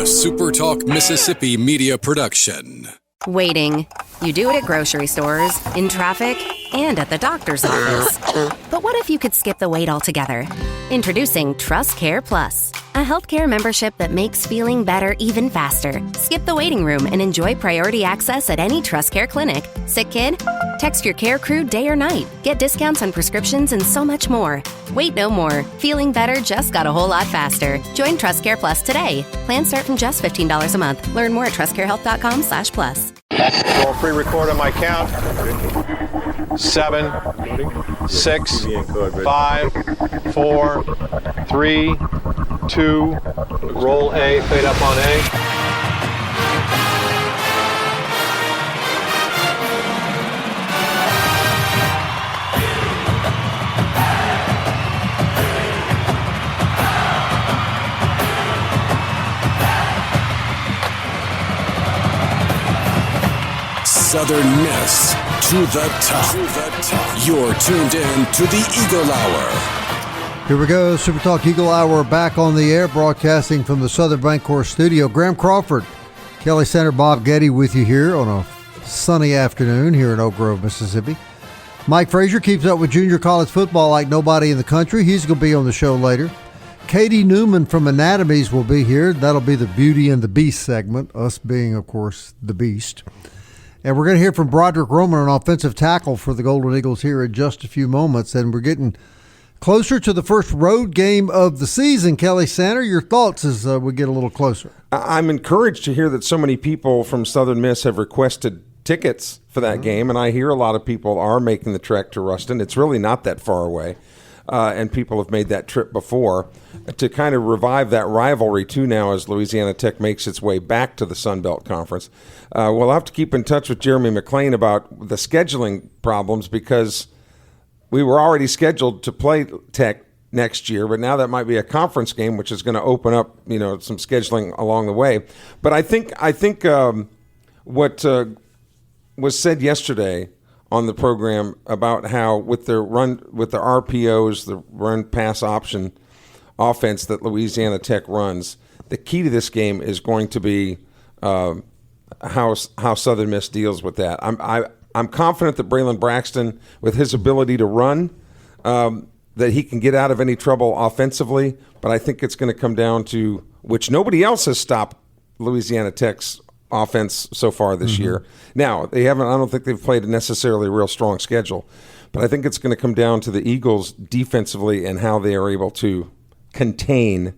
SuperTalk Mississippi media production. Waiting. You do it at grocery stores, in traffic, and at the doctor's office. But what if you could skip the wait altogether? Introducing Trust Care Plus, a healthcare membership that makes feeling better even faster. Skip the waiting room and enjoy priority access at any Trust Care clinic. Sick kid? Text your care crew day or night. Get discounts on prescriptions and so much more. Wait no more. Feeling better just got a whole lot faster. Join Trust Care Plus today. Plans start from just $15 a month. Learn more at trustcarehealth.com/plus. Roll pre-record on my count. 7, 6, 5, 4, 3, 2. Roll A, fade up on A. Southern Miss to the top. You're tuned in to the Eagle Hour. Here we go, SuperTalk Eagle Hour back on the air, broadcasting from the Southern Bancorp studio. Graham Crawford, Kelly Center, Bob Getty with you here on a sunny afternoon here in Oak Grove, Mississippi. Mike Frazer keeps up with junior college football like nobody in the country. He's going to be on the show later. Kaitie Newman from Anatomies will be here. That'll be the Beauty and the Beast segment, us being, of course, the Beast. And we're going to hear from Broderick Roman, an offensive tackle for the Golden Eagles, here in just a few moments. And we're getting closer to the first road game of the season. Kelly Sander, your thoughts as we get a little closer? I'm encouraged to hear that so many people from Southern Miss have requested tickets for that game, and I hear a lot of people are making the trek to Ruston. It's really not that far away, and people have made that trip before to kind of revive that rivalry, too, now as Louisiana Tech makes its way back to the Sun Belt Conference. We'll have to keep in touch with Jeremy McClain about the scheduling problems because we were already scheduled to play Tech next year, but now that might be a conference game, which is going to open up, some scheduling along the way. But I think what was said yesterday on the program about how with the RPOs, the run pass option offense that Louisiana Tech runs, the key to this game is going to be how Southern Miss deals with that. I'm confident that Braylon Braxton, with his ability to run, that he can get out of any trouble offensively. But I think it's going to come down to which nobody else has stopped Louisiana Tech's offense so far this year. Now, they haven't. I don't think they've played a necessarily real strong schedule, but I think it's going to come down to the Eagles defensively and how they are able to contain.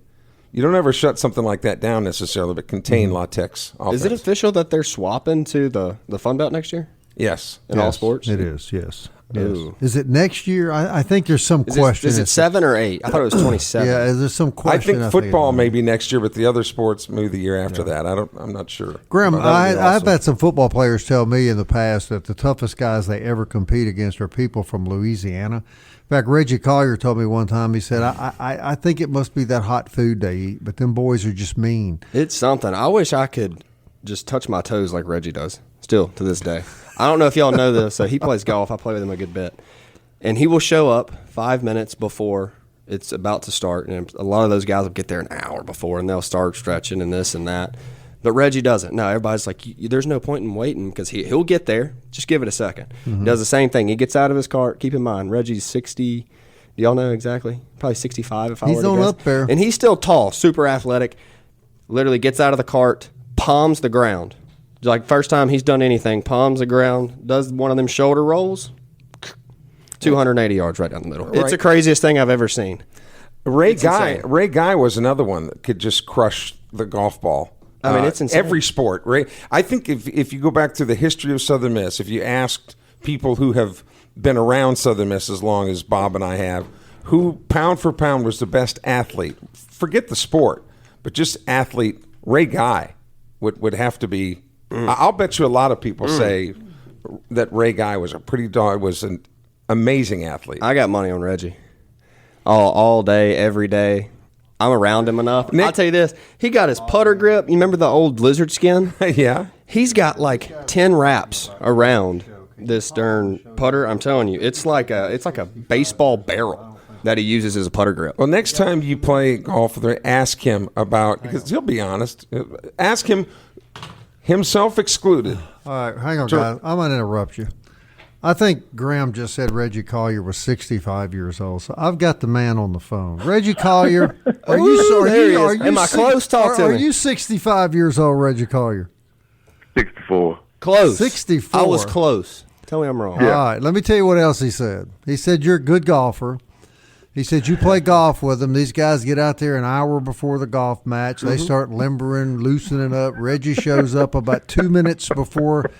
You don't ever shut something like that down necessarily, but contain La Tech's offense. Is it official that they're swapping to the Fun Belt next year? Yes. In all sports? It is, yes. Ooh. Is it next year? I think there's some question. Is it 7 or 8? I thought it was 27. Yeah, there's some question. I think football may be next year, but the other sports maybe the year after that. I'm not sure. Graham, I've had some football players tell me in the past that the toughest guys they ever compete against are people from Louisiana. In fact, Reggie Collier told me one time, he said, I think it must be that hot food they eat, but them boys are just mean. It's something. I wish I could just touch my toes like Reggie does, still to this day. I don't know if y'all know this. So he plays golf. I play with him a good bit. And he will show up 5 minutes before it's about to start. And a lot of those guys will get there an hour before, and they'll start stretching and this and that. But Reggie doesn't. No, everybody's like, there's no point in waiting because he'll get there. Just give it a second. He does the same thing. He gets out of his cart. Keep in mind, Reggie's 60. Do y'all know exactly? Probably 65 if I were to guess. He's on up there. And he's still tall, super athletic. Literally gets out of the cart, palms the ground. Like first time he's done anything, palms the ground, does one of them shoulder rolls, 280 yards right down the middle. Right. It's the craziest thing I've ever seen. Ray Guy was another one that could just crush the golf ball. I mean, it's insane. Every sport, Ray. I think if you go back to the history of Southern Miss, if you asked people who have been around Southern Miss as long as Bob and I have, who pound for pound was the best athlete, forget the sport, but just athlete, Ray Guy would have to be. I'll bet you a lot of people say that Ray Guy was was an amazing athlete. I got money on Reggie. All day, every day. I'm around him enough. I'll tell you this. He got his putter grip. You remember the old lizard skin? Yeah. He's got like 10 wraps around this darn putter. I'm telling you, it's like a baseball barrel. that he uses as a putter grip. Well, next time you play golf, ask him about, because he'll be honest. Ask him, himself excluded. All right, hang on, guys. I'm going to interrupt you. I think Graham just said Reggie Collier was 65 years old, so I've got the man on the phone. Reggie Collier, are you 65 years old, Reggie Collier? 64. Close. 64. I was close. Tell me I'm wrong. All right, let me tell you what else he said. He said you're a good golfer. He said you play golf with them. These guys get out there an hour before the golf match. They start limbering, loosening up. Reggie shows up about 2 minutes before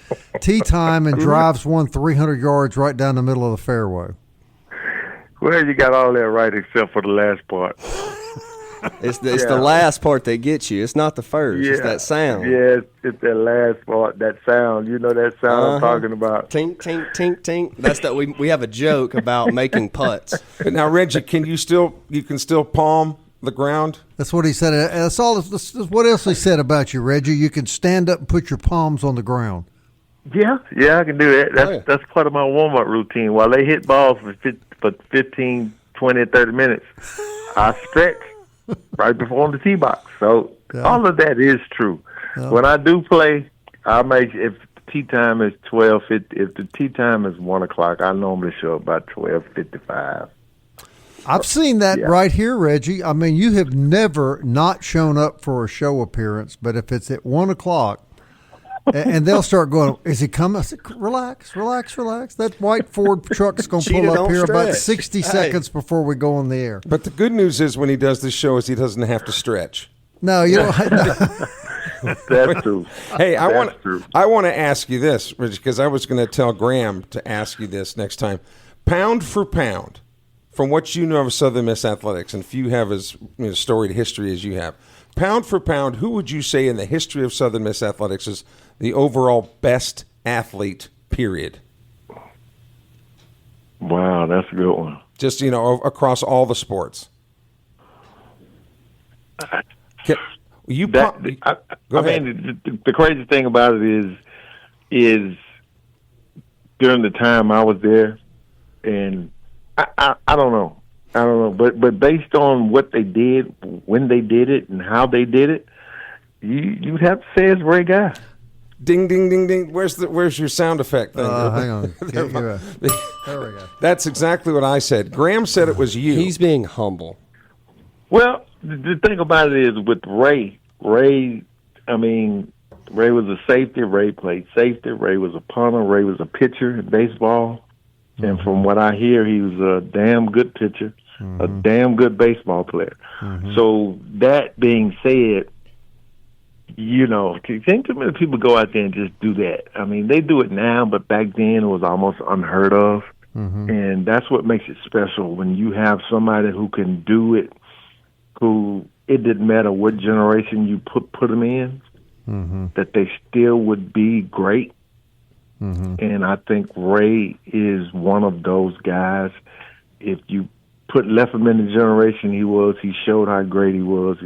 tee time and drives one 300 yards right down the middle of the fairway. Well, you got all that right except for the last part. It's the last part that gets you. It's not the first. It's that sound. Yeah, it's that last part, that sound. You know that sound I'm talking about. Tink, tink, tink, tink. That's that. We have a joke about making putts. But now, Reggie, you can still palm the ground? That's what he said. That's all. That's what else he said about you, Reggie? You can stand up and put your palms on the ground. Yeah, I can do that. That's part of my warm-up routine. While they hit balls for 15, 20, 30 minutes, I stretch right before the tee box. So all of that is true. Yeah. When I do play, I make, if the tee time is 12:50, if the tee time is 1 o'clock, I normally show up about 12:55. I've seen that right here, Reggie. I mean, you have never not shown up for a show appearance, but if it's at 1 o'clock, and they'll start going, is he coming? I said, relax. That white Ford truck's going to pull up here about 60 seconds before we go on the air. But the good news is when he does this show is he doesn't have to stretch. No, you don't. That's true. Hey, I want to ask you this, Rich, because I was going to tell Graham to ask you this next time. Pound for pound, from what you know of Southern Miss Athletics, and if you have as storied history as you have, pound for pound, who would you say in the history of Southern Miss Athletics is the overall best athlete, period? Wow, that's a good one. Just, across all the sports. The crazy thing about it is during the time I was there, and I don't know, but based on what they did, when they did it, and how they did it, you'd have to say it's Ray Guy. Ding, ding, ding, ding. Where's your sound effect then? Hang on. There we go. That's exactly what I said. Graham said it was you. He's being humble. Well, the thing about it is with Ray, Ray was a safety. Ray played safety. Ray was a punter. Ray was a pitcher in baseball. Mm-hmm. And from what I hear, he was a damn good pitcher, a damn good baseball player. Mm-hmm. So that being said, think too many people go out there and just do that. I mean, they do it now, but back then it was almost unheard of. Mm-hmm. And that's what makes it special when you have somebody who can do it, who it didn't matter what generation you put them in, that they still would be great. Mm-hmm. And I think Ray is one of those guys. If you left him in the generation he showed how great he was.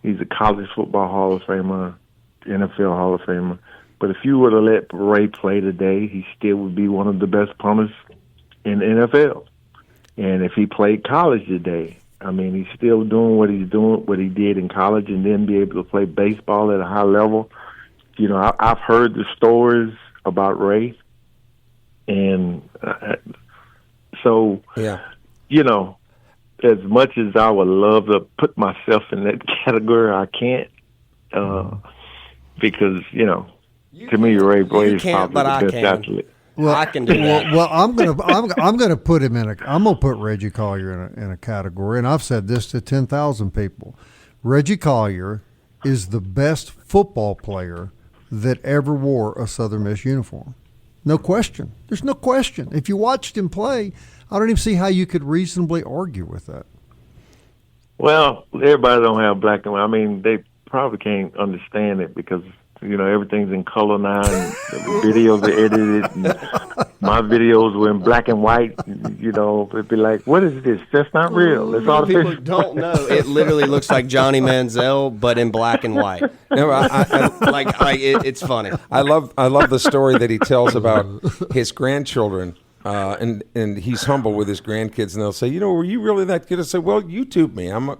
He's a college football Hall of Famer, NFL Hall of Famer. But if you were to let Ray play today, he still would be one of the best punters in the NFL. And if he played college today, he's still doing what he did in college, and then be able to play baseball at a high level. I've heard the stories about Ray, and as much as I would love to put myself in that category, I can't, because to me, Ray is probably the best athlete. Well, I can do that. Well, I'm gonna put him I'm gonna put Reggie Collier in a category, and I've said this to 10,000 people. Reggie Collier is the best football player that ever wore a Southern Miss uniform. No question. There's no question. If you watched him play, I don't even see how you could reasonably argue with that. Well, everybody don't have black and white. They probably can't understand it because everything's in color now, and the videos are edited. And my videos were in black and white. It'd be like, what is this? That's not real. It's artificial. People don't know. It literally looks like Johnny Manziel, but in black and white. No, it's funny. I love the story that he tells about his grandchildren and he's humble with his grandkids, and they'll say, were you really that good? I say, well, YouTube me. And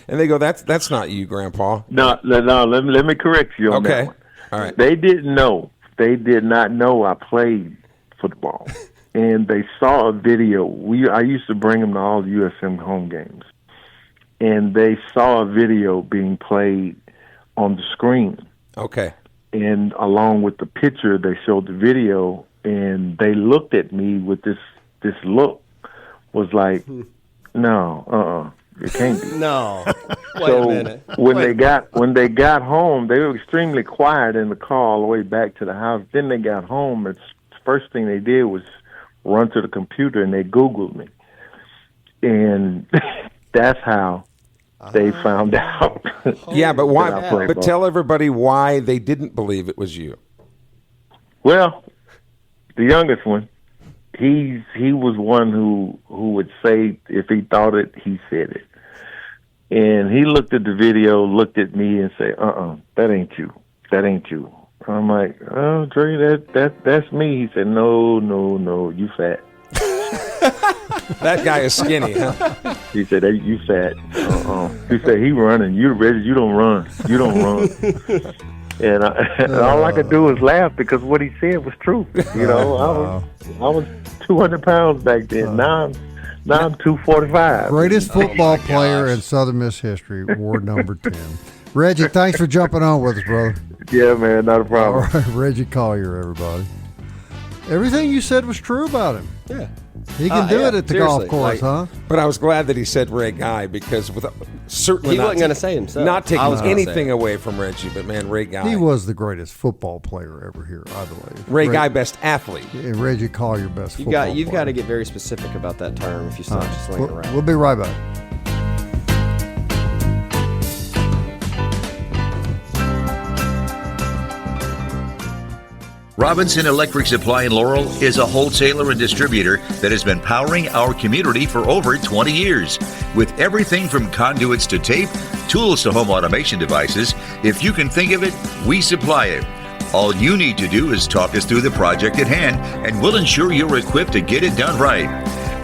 they go, that's not you, Grandpa. No. Let me correct you on that one. All right. They didn't know. They did not know I played football, and they saw a video. I used to bring them to all the USM home games, and they saw a video being played on the screen. Okay. And along with the picture, they showed the video, and they looked at me with this look. Was like, no, it can't be. No. Wait so a minute. when they got home, they were extremely quiet in the car all the way back to the house. Then they got home, and the first thing they did was run to the computer, and they Googled me, and that's how they found out. Yeah, but why? But tell everybody why they didn't believe it was you. Well, the youngest one, he was one who would say if he thought it, he said it. And he looked at the video, looked at me, and said, that ain't you. That ain't you. I'm like, oh, Dre, that's me. He said, no, you fat. That guy is skinny, huh? He said, hey, you fat. He said, he running. You Reggie, you don't run. You don't run. And all I could do was laugh because what he said was true. I was 200 pounds back then. Now I'm 245. Greatest football player in Southern Miss history, award number 10. Reggie, thanks for jumping on with us, brother. Yeah, man, not a problem. All right, Reggie Collier, everybody. Everything you said was true about him. Yeah. He can do it at the golf course, huh? But I was glad that he said Ray Guy because certainly he wasn't going to say himself. Not taking anything away from Reggie, but man, Ray Guy. He was the greatest football player ever here, I believe. Ray Guy, best athlete. And Reggie Collier, best football player. You've got to get very specific about that term if you start just slinging around. We'll be right back. Robinson Electric Supply in Laurel is a wholesaler and distributor that has been powering our community for over 20 years. With everything from conduits to tape, tools to home automation devices, if you can think of it, we supply it. All you need to do is talk us through the project at hand, and we'll ensure you're equipped to get it done right.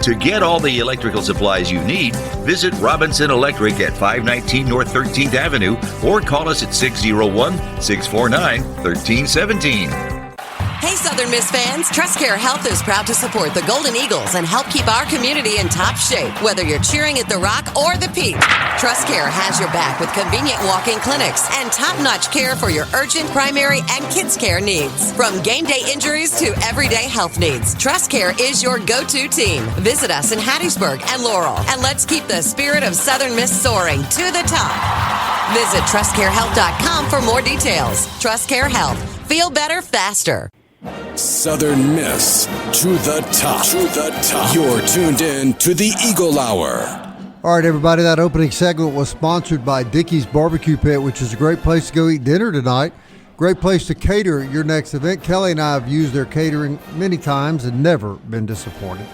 To get all the electrical supplies you need, visit Robinson Electric at 519 North 13th Avenue or call us at 601-649-1317. Hey, Southern Miss fans, TrustCare Health is proud to support the Golden Eagles and help keep our community in top shape, whether you're cheering at the Rock or the Peak. TrustCare has your back with convenient walk-in clinics and top-notch care for your urgent, primary, and kids' care needs. From game day injuries to everyday health needs, TrustCare is your go-to team. Visit us in Hattiesburg and Laurel, and let's keep the spirit of Southern Miss soaring to the top. Visit TrustCareHealth.com for more details. TrustCare Health. Feel better faster. Southern Miss to the top. To the top. You're tuned in to the Eagle Hour. All right, everybody, that opening segment was sponsored by Dickey's Barbecue Pit, which is a great place to go eat dinner tonight. Great place to cater your next event. Kelly and I have used their catering many times and never been disappointed.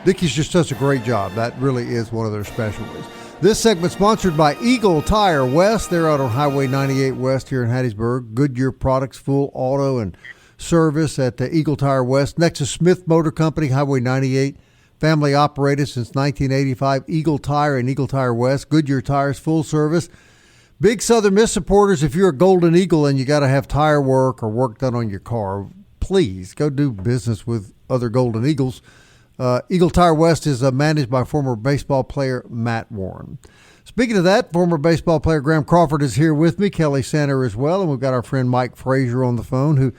Dickey's just does a great job. That really is one of their specialties. This segment sponsored by Eagle Tire West. They're out on Highway 98 West here in Hattiesburg. Goodyear products, full auto and service at the Eagle Tire West. Next to Smith Motor Company, Highway 98. Family operated since 1985. Eagle Tire and Eagle Tire West. Goodyear Tires, full service. Big Southern Miss supporters, if you're a Golden Eagle and you got to have tire work or work done on your car, please go do business with other Golden Eagles. Eagle Tire West is managed by former baseball player Matt Warren. Speaking of that, former baseball player Graham Crawford is here with me, Kelly Center as well, and we've got our friend Mike Frazer on the phone, who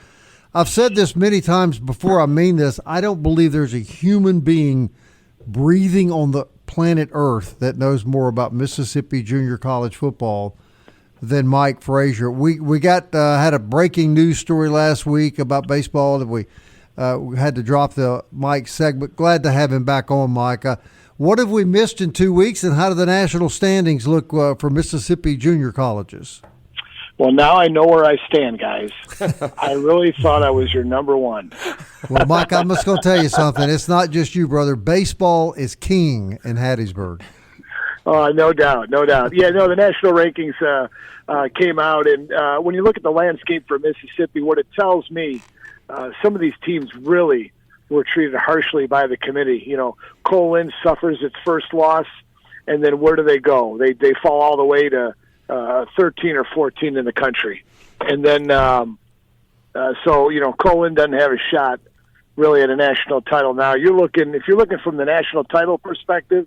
I've said this many times before. I mean this. I don't believe there's a human being breathing on the planet Earth that knows more about Mississippi junior college football than Mike Frazer. We got had a breaking news story last week about baseball that we had to drop the Mike segment. Glad to have him back on, Mike. What have we missed in 2 weeks, and how do the national standings look for Mississippi junior colleges? Well, now I know where I stand, guys. I really thought I was your number one. Well, Mike, I'm just going to tell you something. It's not just you, brother. Baseball is king in Hattiesburg. No doubt. Yeah, no, the national rankings came out, and when you look at the landscape for Mississippi, what it tells me, some of these teams really were treated harshly by the committee. Colin suffers its first loss, and then where do they go? They fall all the way to 13 or 14 in the country. And then, Colin doesn't have a shot really at a national title now. If you're looking from the national title perspective,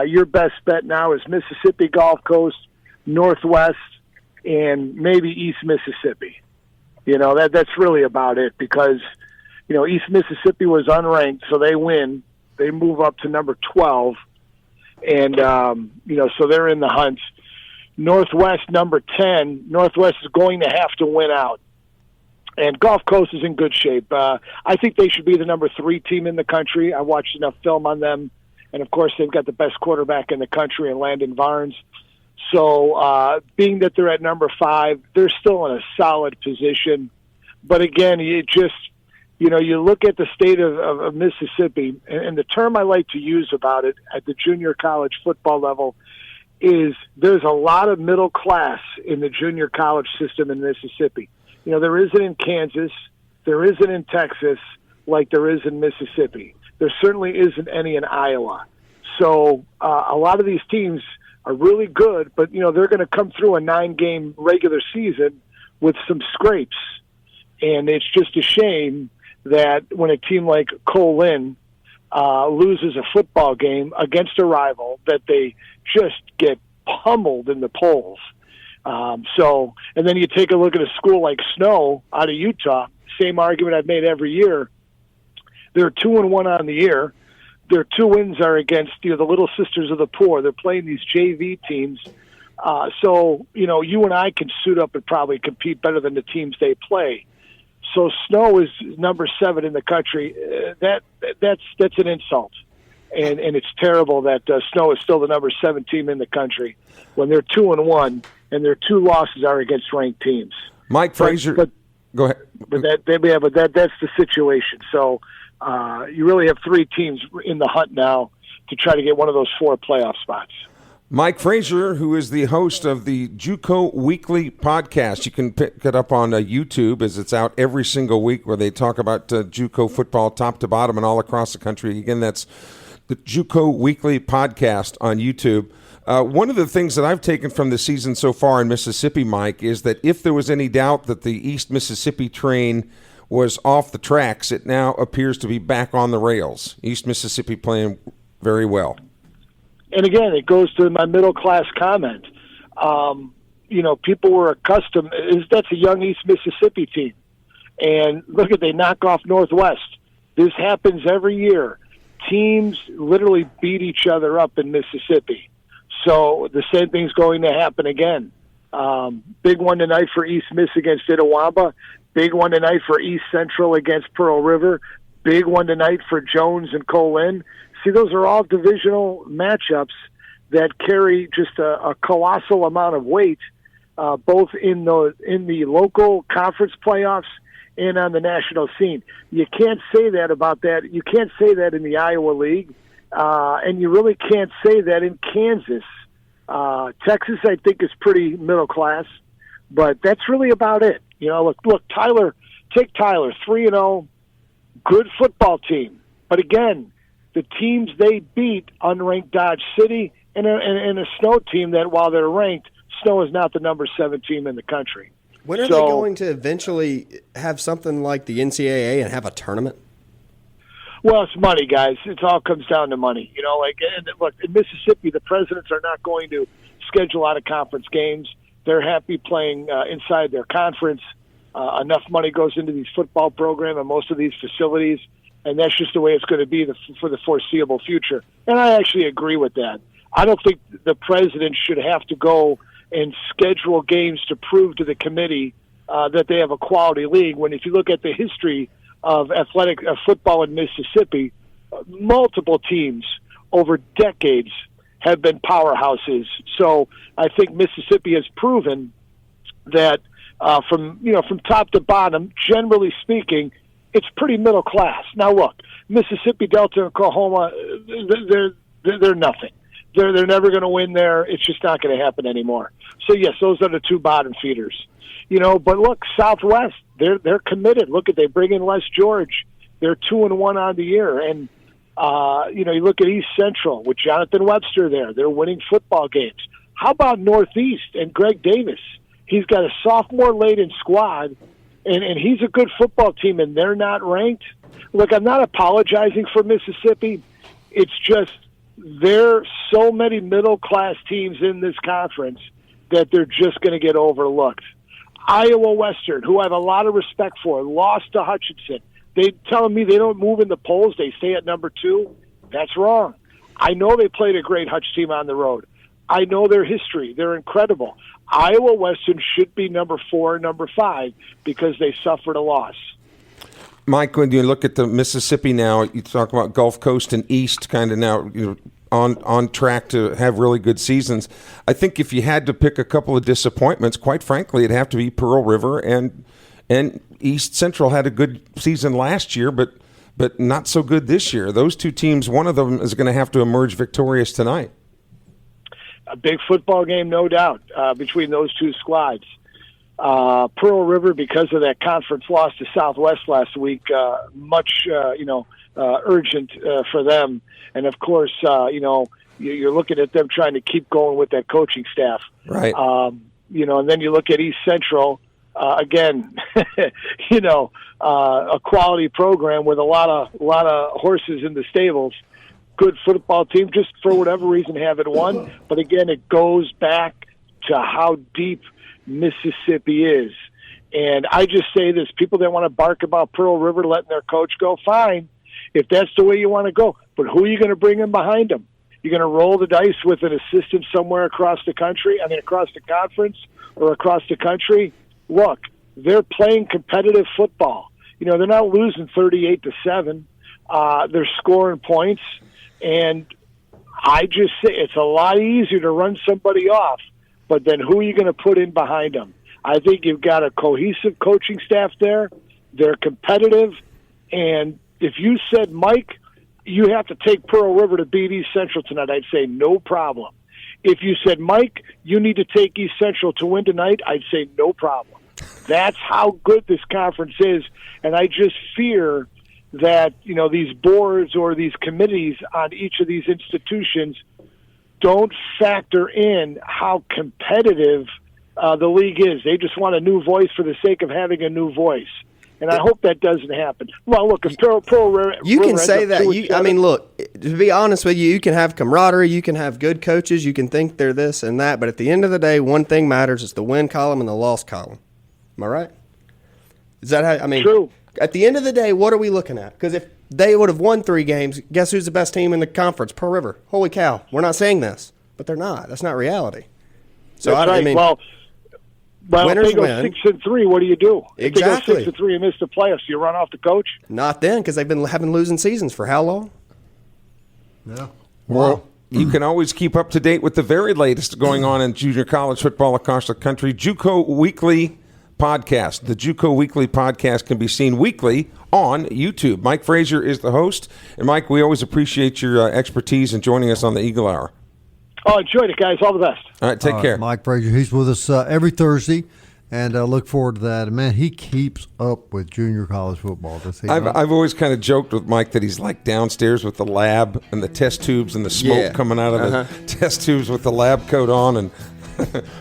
your best bet now is Mississippi Gulf Coast, Northwest, and maybe East Mississippi. That's really about it, because East Mississippi was unranked, so they win. They move up to number 12, and so they're in the hunt. Northwest, number 10. Northwest is going to have to win out, and Gulf Coast is in good shape. I think they should be the number 3 team in the country. I watched enough film on them, and of course they've got the best quarterback in the country in Landon Barnes. So being that they're at number 5, they're still in a solid position. But again, you look at the state of Mississippi, and the term I like to use about it at the junior college football level is there's a lot of middle class in the junior college system in Mississippi. There isn't in Kansas, there isn't in Texas like there is in Mississippi. There certainly isn't any in Iowa. So a lot of these teams are really good, but they're going to come through a 9-game regular season with some scrapes, and it's just a shame that when a team like Colin loses a football game against a rival, that they just get pummeled in the polls. And then you take a look at a school like Snow out of Utah. Same argument I've made every year. They're 2-1 on the year. Their 2 wins are against the Little Sisters of the Poor. They're playing these JV teams. So you and I can suit up and probably compete better than the teams they play. So Snow is number 7 in the country. That's an insult, and it's terrible that Snow is still the number 7 team in the country when they're 2-1 and their 2 losses are against ranked teams. Mike Frazer, go ahead. But that's the situation. So you really have 3 teams in the hunt now to try to get one of those 4 playoff spots. Mike Frazer, who is the host of the JUCO Weekly podcast. You can pick it up on YouTube, as it's out every single week, where they talk about JUCO football top to bottom and all across the country. Again, that's the JUCO Weekly podcast on YouTube. One of the things that I've taken from the season so far in Mississippi, Mike, is that if there was any doubt that the East Mississippi train was off the tracks, it now appears to be back on the rails. East Mississippi playing very well. And again, it goes to my middle-class comment. People were accustomed. That's a young East Mississippi team. And look they knock off Northwest. This happens every year. Teams literally beat each other up in Mississippi. So the same thing's going to happen again. Big one tonight for East Miss against Itawamba. Big one tonight for East Central against Pearl River. Big one tonight for Jones and Colin. See, those are all divisional matchups that carry just a colossal amount of weight, both in the local conference playoffs and on the national scene. You can't say that about that. You can't say that in the Iowa League, and you really can't say that in Kansas. Texas, I think, is pretty middle class, but that's really about it. Look, Tyler, take Tyler, 3-0, good football team, but again, the teams they beat, unranked Dodge City, and a Snow team that, while they're ranked, Snow is not the number 7 team in the country. When are they going to eventually have something like the NCAA and have a tournament? Well, it's money, guys. It all comes down to money. Look, in Mississippi, the presidents are not going to schedule out-of-conference games. They're happy playing inside their conference. Enough money goes into these football programs and most of these facilities, and that's just the way it's going to be for the foreseeable future. And I actually agree with that. I don't think the president should have to go and schedule games to prove to the committee that they have a quality league, when if you look at the history of athletic football in Mississippi, multiple teams over decades have been powerhouses. So I think Mississippi has proven that from top to bottom, generally speaking, it's pretty middle class. Now look, Mississippi, Delta, and Oklahoma, they're nothing. They're never going to win there. It's just not going to happen anymore. So yes, those are the 2 bottom feeders. But look, Southwest, they're committed. Look, they bring in Les George. They're 2-1 on the year. And, you look at East Central with Jonathan Webster there. They're winning football games. How about Northeast and Greg Davis? He's got a sophomore-laden squad, and he's a good football team, and they're not ranked. Look, I'm not apologizing for Mississippi. It's just there are so many middle-class teams in this conference that they're just going to get overlooked. Iowa Western, who I have a lot of respect for, lost to Hutchinson. They telling me they don't move in the polls. They stay at number 2. That's wrong. I know they played a great Hutch team on the road. I know their history. They're incredible. Iowa Western should be number 4 and number 5 because they suffered a loss. Mike, when you look at the Mississippi now, you talk about Gulf Coast and East kind of now, on track to have really good seasons. I think if you had to pick a couple of disappointments, quite frankly, it'd have to be Pearl River and East Central had a good season last year, but not so good this year. Those two teams, one of them is going to have to emerge victorious tonight. A big football game, no doubt, between those two squads. Pearl River, because of that conference loss to Southwest last week, much urgent for them. And of course, you're looking at them trying to keep going with that coaching staff, right? And then you look at East Central again. A quality program with a lot of horses in the stables. Good football team, just for whatever reason haven't won. But again, it goes back to how deep Mississippi is. And I just say this, people that want to bark about Pearl River letting their coach go, fine, if that's the way you want to go. But who are you going to bring in behind them? You're going to roll the dice with an assistant somewhere across the country, across the conference or across the country? Look, they're playing competitive football. They're not losing 38-7. They're scoring points. And I just say it's a lot easier to run somebody off, but then who are you going to put in behind them? I think you've got a cohesive coaching staff there. They're competitive. And if you said, Mike, you have to take Pearl River to beat East Central tonight, I'd say no problem. If you said, Mike, you need to take East Central to win tonight, I'd say no problem. That's how good this conference is. And I just fear that, these boards or these committees on each of these institutions don't factor in how competitive the league is. They just want a new voice for the sake of having a new voice. And I hope that doesn't happen. Well, look, if Pearl you can say that. Look, to be honest with you, you can have camaraderie, you can have good coaches, you can think they're this and that, but at the end of the day, one thing matters: it's the win column and the loss column. Am I right? Is that how? True. At the end of the day, what are we looking at? Because if they would have won 3 games, guess who's the best team in the conference? Pearl River. Holy cow! We're not saying this, but they're not. That's not reality. So that's right. Well, winners if they go win. 6-3, what do you do? Exactly. If they go 6-3 and miss the playoffs, do you run off the coach? Not then, because they've been having losing seasons for how long? Yeah. Well, you can always keep up to date with the very latest going on in junior college football across the country. JUCO Weekly podcast. The JUCO Weekly podcast can be seen weekly on YouTube. Mike Frazer is the host. And, Mike, we always appreciate your expertise in joining us on the Eagle Hour. Oh, enjoyed it, guys. All the best. All right, take care. Mike Frazer, he's with us every Thursday, and look forward to that. And, man, he keeps up with junior college football. Does he? I've always kind of joked with Mike that he's like downstairs with the lab and the test tubes and the smoke coming out of the test tubes with the lab coat on and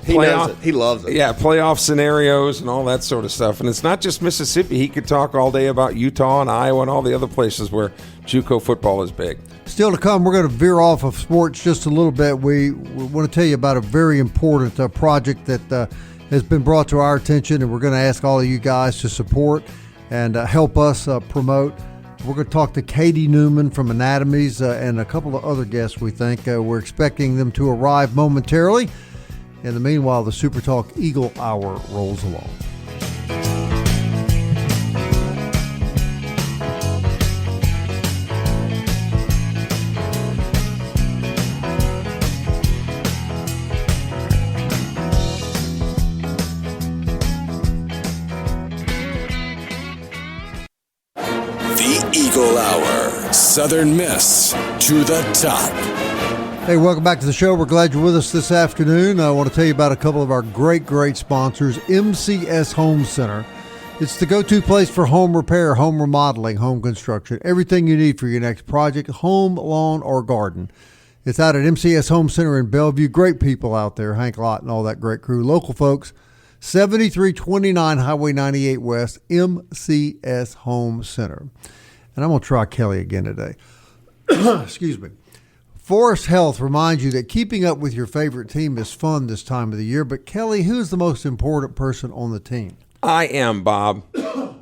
he knows it. He loves it. Yeah, playoff scenarios and all that sort of stuff. And it's not just Mississippi. He could talk all day about Utah and Iowa and all the other places where JUCO football is big. Still to come, we're going to veer off of sports just a little bit. We want to tell you about a very important project that has been brought to our attention, and we're going to ask all of you guys to support and help us promote. We're going to talk to Kaitie Newman from Anatomies and a couple of other guests we think. We're expecting them to arrive momentarily. In the meanwhile, the SuperTalk Eagle Hour rolls along. The Eagle Hour. Southern Miss to the top. Hey, welcome back to the show. We're glad you're with us this afternoon. I want to tell you about a couple of our great sponsors. MCS Home Center It's the go-to place for home repair, home remodeling, home construction, everything you need for your next project, home, lawn, or garden. It's out at MCS Home Center in Bellevue. Great people out there, Hank Lott and all that great crew. Local folks, 7329 Highway 98 West, MCS Home Center. And I'm going to try Kelly again today. Excuse me. Forest Health reminds you that keeping up with your favorite team is fun this time of the year. But, Kelly, who's the most important person on the team? I am, Bob.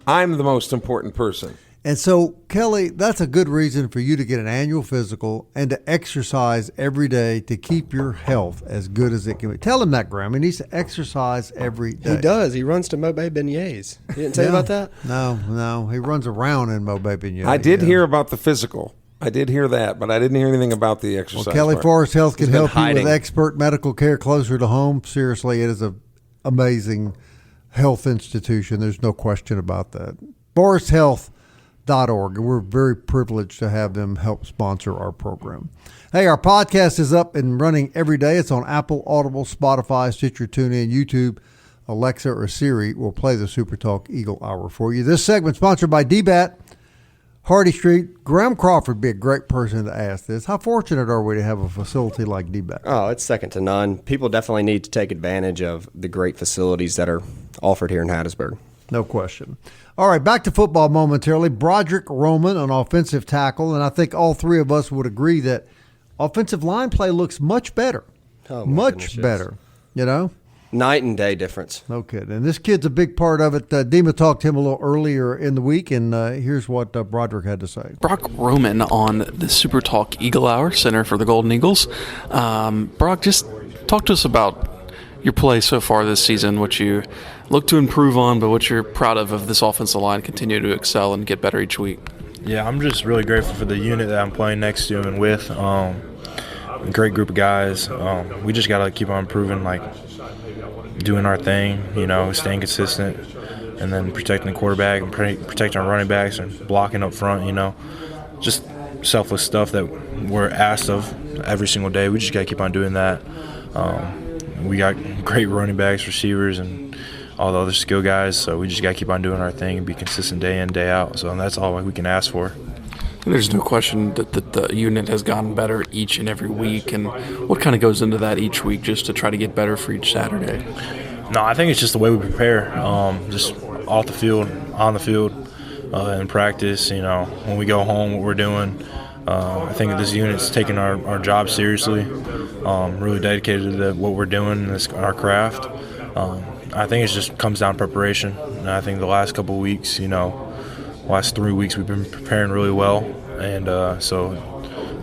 I'm the most important person. And so, Kelly, that's a good reason for you to get an annual physical and to exercise every day to keep your health as good as it can be. Tell him that, Graham. He needs to exercise every day. He does. He runs to Mobay Beignets. He didn't tell you about that? No. He runs around in Mobay Beignets. I did hear about the physical. I did hear that, but I didn't hear anything about the exercise. Well, Kelly, part. Forest Health can help you hiding. with expert medical care closer to home. Seriously, it is an amazing health institution. There's no question about that. ForestHealth.org. We're very privileged to have them help sponsor our program. Hey, our podcast is up and running every day. It's on Apple, Audible, Spotify, Stitcher, TuneIn, YouTube, Alexa, or Siri. Will play the SuperTalk Eagle Hour for you. This segment sponsored by DBAT, Hardy Street. Graham Crawford would be a great person to ask this. How fortunate are we to have a facility like DBAT? Oh, it's second to none. People definitely need to take advantage of the great facilities that are offered here in Hattiesburg. No question. All right, back to football momentarily. Broderick Roman, an offensive tackle, and I think all three of us would agree that offensive line play looks much better. Oh, much better, you know? Night and day difference. No kidding. And this kid's a big part of it. Dima talked to him a little earlier in the week, and here's what Broderick had to say. Brock Roman on the SuperTalk Eagle Hour, Center for the Golden Eagles. Brock, just talk to us about your play so far this season, what you look to improve on, but what you're proud of this offensive line, continue to excel and get better each week. Yeah, I'm just really grateful for the unit that I'm playing next to and with. A great group of guys. We just got to keep on improving, like doing our thing, staying consistent, and then protecting the quarterback and protecting our running backs and blocking up front, just selfless stuff that we're asked of every single day. We just got to keep on doing that. We got great running backs, receivers, and all the other skill guys, so we just got to keep on doing our thing and be consistent day in, day out. So that's all we can ask for. There's no question that the unit has gotten better each and every week, and what kind of goes into that each week just to try to get better for each Saturday? No, I think it's just the way we prepare, just off the field, on the field, in practice, when we go home, what we're doing. I think this unit's taking our job seriously, really dedicated to what we're doing in our craft. I think it just comes down to preparation, and I think the last couple of weeks, last 3 weeks we've been preparing really well, and so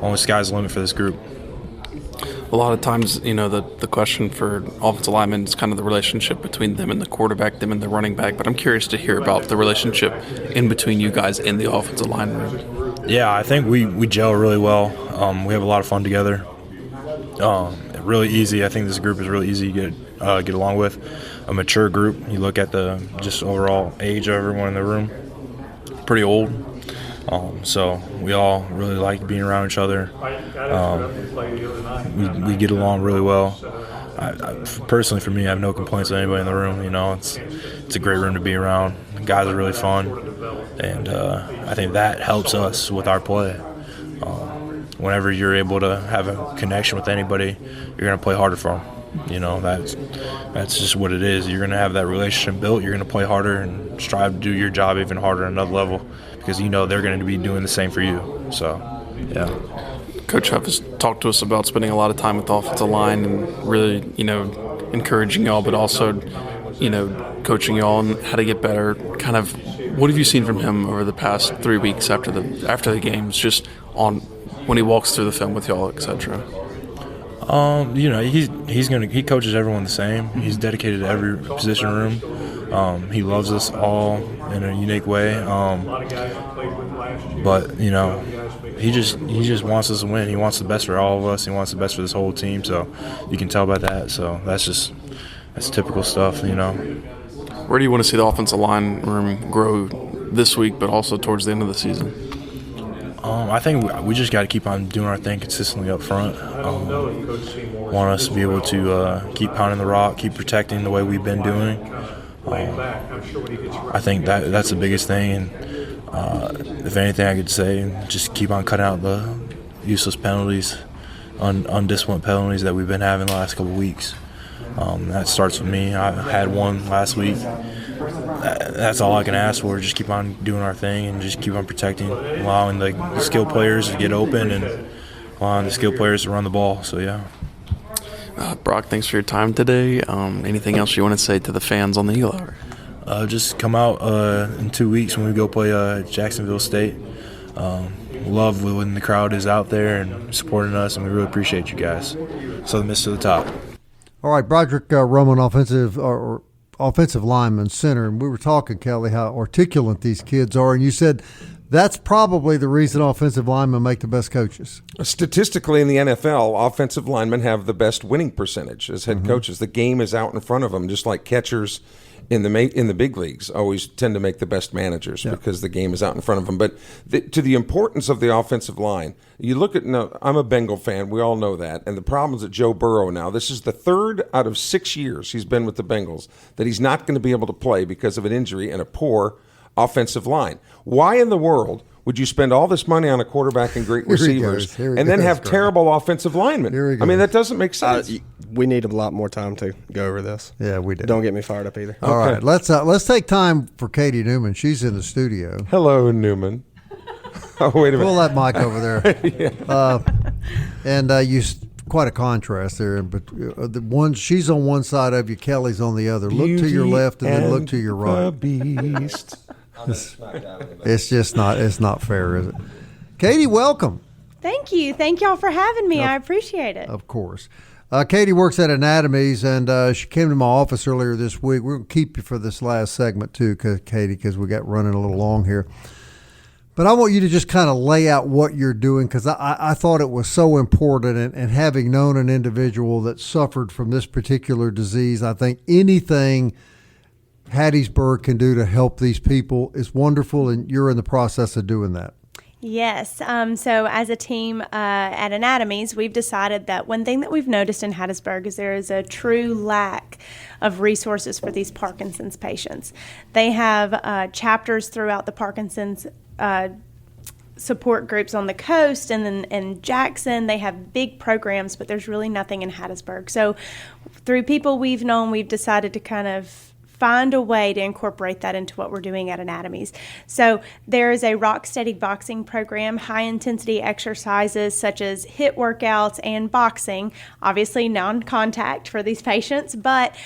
only sky's the limit for this group. A lot of times, the question for offensive linemen is kind of the relationship between them and the quarterback, them and the running back, but I'm curious to hear about the relationship in between you guys in the offensive line room. Yeah, I think we gel really well. We have a lot of fun together. Really easy. I think this group is really easy to get along with. A mature group. You look at the just overall age of everyone in the room. Pretty old. So we all really like being around each other. We get along really well. I personally, for me, I have no complaints with anybody in the room. It's a great room to be around. The guys are really fun, and I think that helps us with our play. Whenever you're able to have a connection with anybody, you're going to play harder for them. That's just what it is. You're going to have that relationship built. You're going to play harder and strive to do your job even harder at another level because they're going to be doing the same for you. So, yeah. Coach Huff has talked to us about spending a lot of time with the offensive line and really, encouraging y'all, but also, coaching y'all on how to get better. Kind of, what have you seen from him over the past 3 weeks after the games, just on when he walks through the film with y'all, etc.? He coaches everyone the same. He's dedicated to every position room. He loves us all in a unique way. But he just wants us to win. He wants the best for all of us. He wants the best for this whole team. So you can tell by that. So that's typical stuff. Where do you want to see the offensive line room grow this week, but also towards the end of the season? I think we just got to keep on doing our thing consistently up front. Want us to be able to keep pounding the rock, keep protecting the way we've been doing. I think that's the biggest thing. And if anything I could say, just keep on cutting out the useless penalties, undisciplined penalties that we've been having the last couple of weeks. That starts with me. I had one last week. That's all I can ask for. Just keep on doing our thing and just keep on protecting, allowing the skilled players to get open and allowing the skilled players to run the ball. So, yeah. Brock, thanks for your time today. Anything else you want to say to the fans on the Eagle Hour? Just come out in 2 weeks when we go play Jacksonville State. Love when the crowd is out there and supporting us, and we really appreciate you guys. Southern Miss to the top. All right, Broderick Roman, offensive lineman, center, and we were talking, Kelly, how articulate these kids are, and you said that's probably the reason offensive linemen make the best coaches. Statistically, in the NFL, offensive linemen have the best winning percentage as head coaches. The game is out in front of them, just like catchers in the big leagues always tend to make the best managers because the game is out in front of them. But to the importance of the offensive line, you look at I'm a Bengal fan. We all know that. And the problems at Joe Burrow now, this is the 3rd out of 6 years he's been with the Bengals that he's not going to be able to play because of an injury and a poor offensive line. Why in the world would you spend all this money on a quarterback and great receivers and then have terrible offensive linemen? I mean, that doesn't make sense. We need a lot more time to go over this. Yeah, we do. Don't get me fired up either. All right, let's take time for Kaitie Newman. She's in the studio. Hello, Newman. Oh, wait a minute. Pull that mic over there. And you quite a contrast there. But she's on one side of you, Kelly's on the other. Look to your left and then look to your right. Beast. It's just not. It's not fair, is it? Kaitie, welcome. Thank you. Thank y'all for having me. I appreciate it. Of course. Kaitie works at Anatomies, and she came to my office earlier this week. We're going to keep you for this last segment too, Kaitie, because we got running a little long here. But I want you to just kind of lay out what you're doing, because I thought it was so important, and having known an individual that suffered from this particular disease, I think anything Hattiesburg can do to help these people is wonderful, and you're in the process of doing that. Yes. So as a team at Anatomies, we've decided that one thing that we've noticed in Hattiesburg is there is a true lack of resources for these Parkinson's patients. They have chapters throughout the Parkinson's support groups on the coast, and then in Jackson they have big programs, but there's really nothing in Hattiesburg. So through people we've known, we've decided to kind of find a way to incorporate that into what we're doing at Anatomies. So there is a rock steady boxing program, high intensity exercises such as HIIT workouts and boxing, obviously non-contact for these patients, but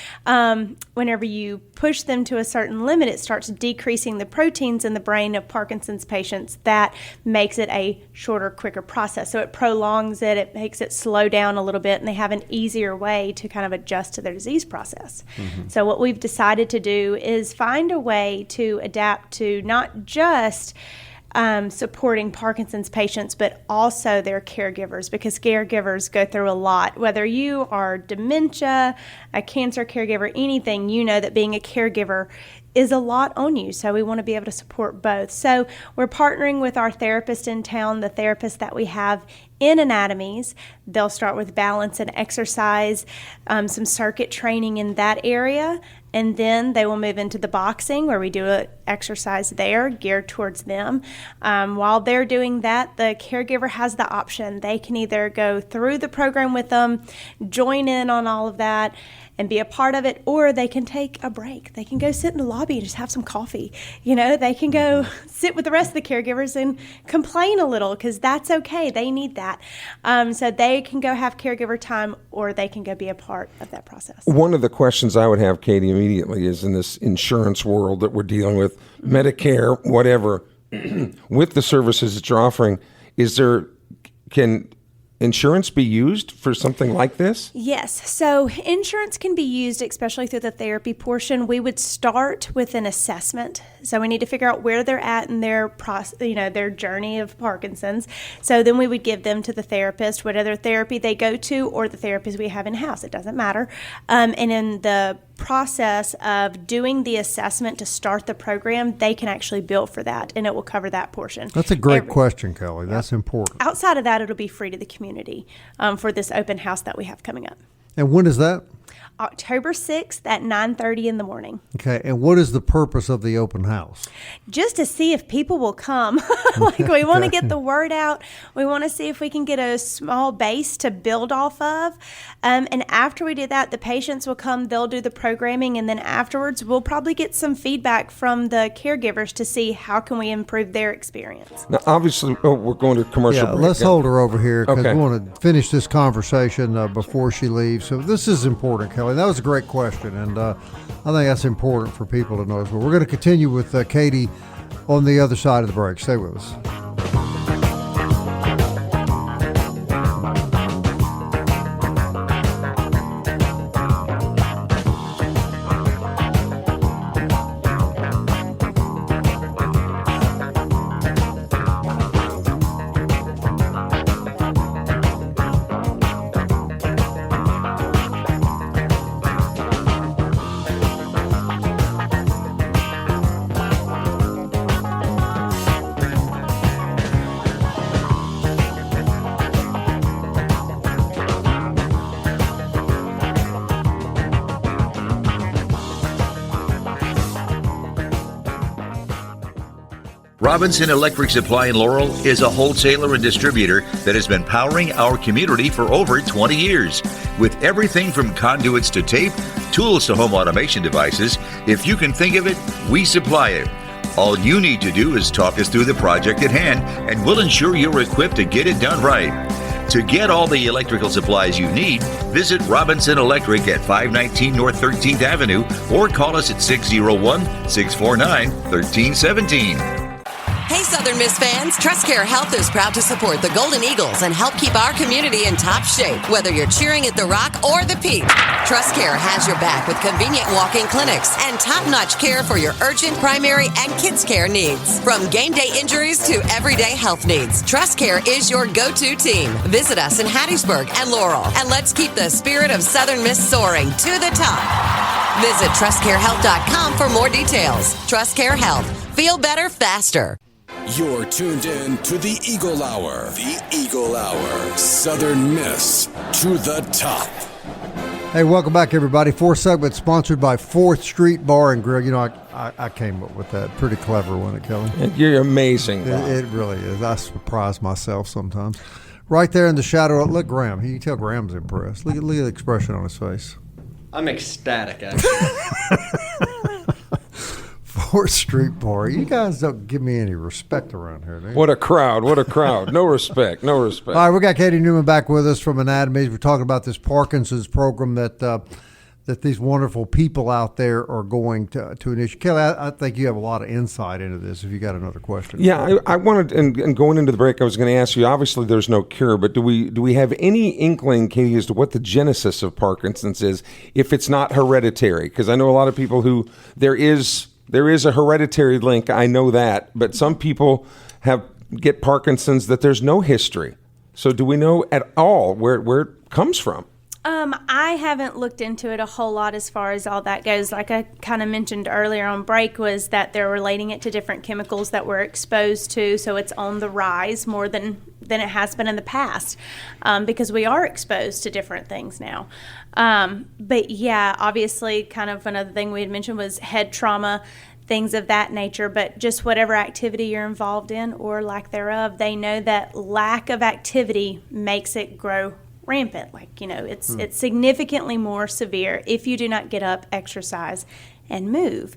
whenever you push them to a certain limit, it starts decreasing the proteins in the brain of Parkinson's patients. That makes it a shorter, quicker process. So it prolongs it, it makes it slow down a little bit, and they have an easier way to kind of adjust to their disease process. So what we've decided to do is find a way to adapt to not just supporting Parkinson's patients, but also their caregivers, because caregivers go through a lot. Whether you are dementia, a cancer caregiver, anything, you know that being a caregiver is a lot on you. So we want to be able to support both. So we're partnering with our therapist in town, the therapists that we have in Anatomies. They'll start with balance and exercise, some circuit training in that area, and then they will move into the boxing where we do an exercise there geared towards them. While they're doing that, the caregiver has the option. They can either go through the program with them, join in on all of that, and be a part of it, or they can take a break. They can go sit in the lobby and just have some coffee. You know, they can go sit with the rest of the caregivers and complain a little, because that's okay. They need that. So they can go have caregiver time, or they can go be a part of that process. One of the questions I would have, Kaitie, immediately is in this insurance world that we're dealing with, Medicare, whatever, with the services that you're offering, can insurance be used for something like this? Yes. So insurance can be used, especially through the therapy portion. We would start with an assessment. So we need to figure out where they're at in their their journey of Parkinson's. So then we would give them to the therapist, whatever therapy they go to, or the therapist we have in-house. It doesn't matter. And in the process of doing the assessment to start the program, they can actually bill for that, and it will cover that portion. That's a great question, Kelly. That's important. Outside of that, it'll be free to the community for this open house that we have coming up. And when is that? October 6th at 9:30 in the morning. Okay, and what is the purpose of the open house? Just to see if people will come. We want to get the word out. We want to see if we can get a small base to build off of. And after we do that, the patients will come, they'll do the programming, and then afterwards we'll probably get some feedback from the caregivers to see how can we improve their experience. Now, obviously, we're going to commercial break. Let's hold her over here because Okay. we want to finish this conversation before she leaves. So this is important, Kelly. That was a great question, and I think that's important for people to know as well. We're going to continue with Kaitie on the other side of the break. Stay with us. Robinson Electric Supply in Laurel is a wholesaler and distributor that has been powering our community for over 20 years. With everything from conduits to tape, tools to home automation devices, if you can think of it, we supply it. All you need to do is talk us through the project at hand, and we'll ensure you're equipped to get it done right. To get all the electrical supplies you need, visit Robinson Electric at 519 North 13th Avenue or call us at 601-649-1317. Hey, Southern Miss fans, TrustCare Health is proud to support the Golden Eagles and help keep our community in top shape, whether you're cheering at the Rock or the Peak. TrustCare has your back with convenient walk-in clinics and top-notch care for your urgent, primary, and kids' care needs. From game day injuries to everyday health needs, TrustCare is your go-to team. Visit us in Hattiesburg and Laurel, and let's keep the spirit of Southern Miss soaring to the top. Visit TrustCareHealth.com for more details. TrustCare Health. Feel better faster. You're tuned in to the Eagle Hour. The Eagle Hour. Southern Miss to the top. Hey, welcome back, everybody. Fourth segment sponsored by 4th Street Bar and Grill. You know, I came up with that. Pretty clever, wasn't it, Kelly? You're amazing. It really is. I surprise myself sometimes. Right there in the shadow. Look, Graham. You can tell Graham's impressed. Look at the expression on his face. I'm ecstatic, actually. 4th Street Bar. You guys don't give me any respect around here, do you? What a crowd. What a crowd. No respect. No respect. All right, we got Kaitie Newman back with us from Anatomies. We're talking about this Parkinson's program that these wonderful people out there are going to initiate. Kelly, I think you have a lot of insight into this if you got another question. Yeah, I wanted, and going into the break, I was going to ask you, obviously there's no cure, but do we have any inkling, Kaitie, as to what the genesis of Parkinson's is, if it's not hereditary? Because I know a lot of people who, there is a hereditary link, I know that, but some people get Parkinson's that there's no history. So do we know at all where it comes from? I haven't looked into it a whole lot as far as all that goes. Like I kind of mentioned earlier on break, was that they're relating it to different chemicals that we're exposed to, so it's on the rise more than it has been in the past, because we are exposed to different things now. But yeah, obviously kind of another thing we had mentioned was head trauma, things of that nature, but just whatever activity you're involved in or lack thereof, they know that lack of activity makes it grow rampant. Like, you know, it's significantly more severe if you do not get up, exercise, and move.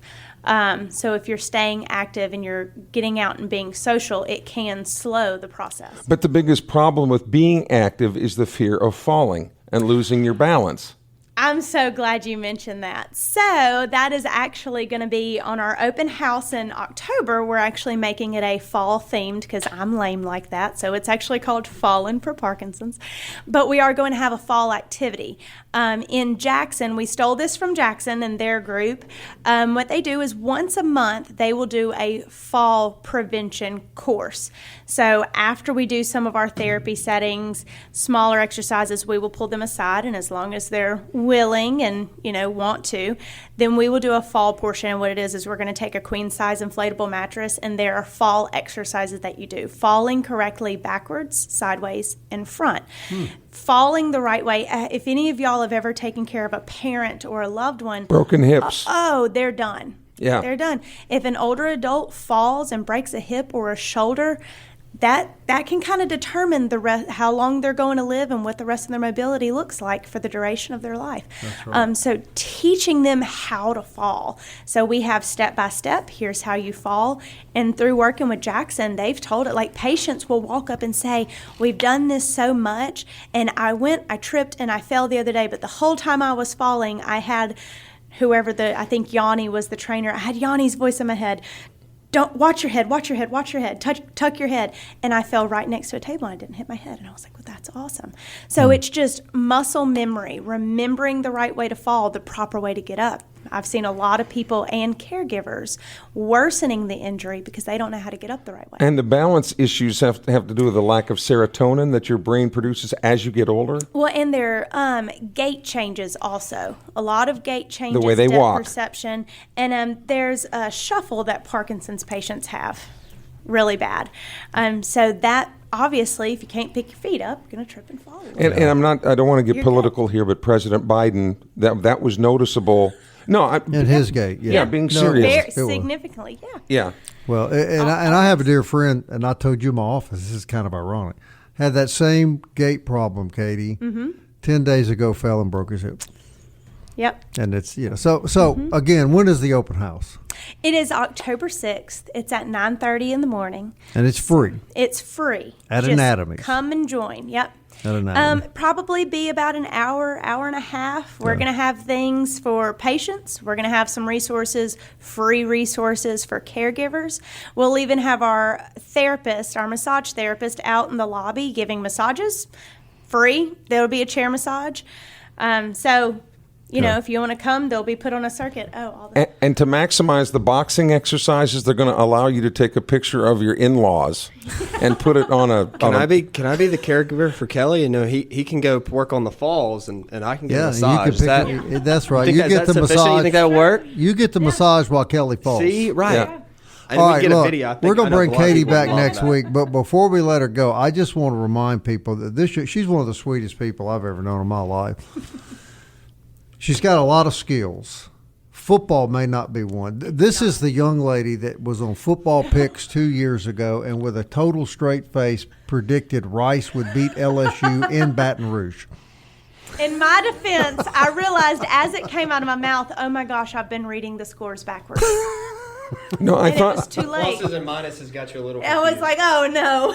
So if you're staying active and you're getting out and being social, it can slow the process. But the biggest problem with being active is the fear of falling and losing your balance. I'm so glad you mentioned that. So that is actually going to be on our open house in October. We're actually making it a fall themed because I'm lame like that. So it's actually called Fallen for Parkinson's. But we are going to have a fall activity. In Jackson, we stole this from Jackson and their group. What they do is once a month, they will do a fall prevention course. So after we do some of our therapy settings, smaller exercises, we will pull them aside. And as long as they're willing and, want to, then we will do a fall portion. And what it is we're going to take a queen size inflatable mattress, and there are fall exercises that you do. Falling correctly backwards, sideways, and front. Falling the right way. If any of y'all have ever taken care of a parent or a loved one. Broken hips. They're done. Yeah. They're done. If an older adult falls and breaks a hip or a shoulder, that can kind of determine how long they're going to live and what the rest of their mobility looks like for the duration of their life. That's right. So teaching them how to fall. So we have step by step, here's how you fall. And through working with Jackson, they've told it, like patients will walk up and say, we've done this so much, and I tripped and I fell the other day, but the whole time I was falling, I had I think Yanni was the trainer, I had Yanni's voice in my head. Don't watch your head, tuck your head. And I fell right next to a table and I didn't hit my head. And I was like, well, that's awesome. So it's just muscle memory, remembering the right way to fall, the proper way to get up. I've seen a lot of people and caregivers worsening the injury because they don't know how to get up the right way. And the balance issues have to do with the lack of serotonin that your brain produces as you get older? Well, and their gait changes also. A lot of gait changes, the way they depth walk. Perception. And there's a shuffle that Parkinson's patients have really bad. So that, obviously, if you can't pick your feet up, you're going to trip and fall. And I don't want to get political here, but President Biden, that was noticeable. No, in his gait, yeah, being serious, very significantly, yeah. Well, and I have a dear friend, and I told you in my office. This is kind of ironic. Had that same gait problem, Kaitie. 10 days ago, fell and broke his hip. Yep. And it's so again, when is the open house? It is October 6th. It's at 9:30 in the morning. And it's free. It's free. At Anatomies. Come and join. Yep. At Anatomies. Probably be about an hour and a half. We're going to have things for patients. We're going to have some resources, free resources for caregivers. We'll even have our therapist, our massage therapist, out in the lobby giving massages, free. There'll be a chair massage. If you want to come, they'll be put on a circuit. And to maximize the boxing exercises, they're going to allow you to take a picture of your in-laws and put it on a. Can I be the caregiver for Kelly? He can go work on the falls, and I can get a massage. That's right. You get the massage. You think that'll work? You get the massage while Kelly falls. See, right. Yeah. All right, look, we're going to bring Kaitie back next week, but before we let her go, I just want to remind people that she's one of the sweetest people I've ever known in my life. She's got a lot of skills. Football may not be one. This is the young lady that was on Football Picks 2 years ago and with a total straight face predicted Rice would beat LSU in Baton Rouge. In my defense, I realized as it came out of my mouth, oh my gosh, I've been reading the scores backwards. No, I thought it was too late. Pluses and minuses got you a little confused. I was like, oh no.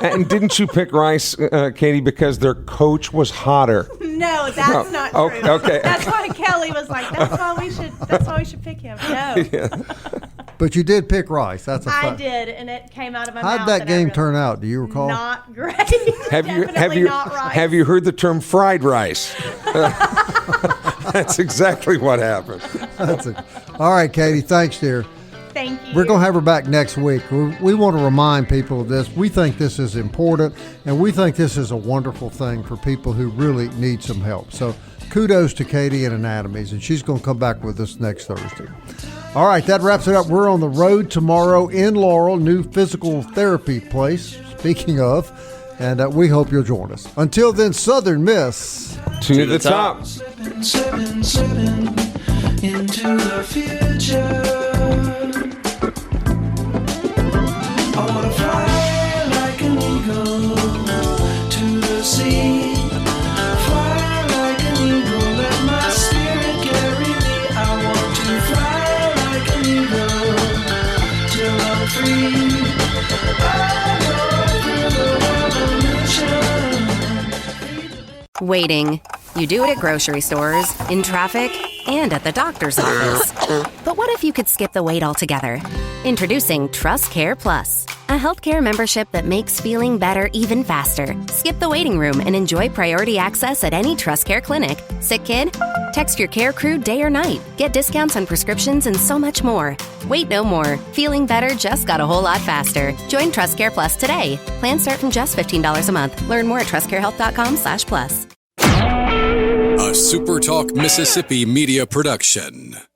And didn't you pick Rice, Kaitie, because their coach was hotter? No, that's not true. Okay. That's why Kelly was like, that's why we should pick him. No. Yeah. But you did pick Rice. That's a fact. I did, and it came out of my mouth. How'd that game turn out? Do you recall? Not great. Have you heard the term fried rice? That's exactly what happened. All right, Kaitie. Thanks, dear. Thank you. We're going to have her back next week. We want to remind people of this. We think this is important, and we think this is a wonderful thing for people who really need some help. So kudos to Kaitie and Anatomies, and she's going to come back with us next Thursday. All right, that wraps it up. We're on the road tomorrow in Laurel, new physical therapy place, speaking of, and we hope you'll join us. Until then, Southern Miss. To the top. Sipping into the future. I wanna fly like an eagle to the sea. Fly like an eagle, let my spirit carry me. I want to fly like an eagle till I'm free. I go through the revolution. Waiting. You do it at grocery stores, in traffic, and at the doctor's office. But what if you could skip the wait altogether? Introducing Trust Care Plus, a healthcare membership that makes feeling better even faster. Skip the waiting room and enjoy priority access at any Trust Care clinic. Sick kid? Text your care crew day or night. Get discounts on prescriptions and so much more. Wait no more. Feeling better just got a whole lot faster. Join Trust Care Plus today. Plans start from just $15 a month. Learn more at trustcarehealth.com/plus. A SuperTalk Mississippi media production.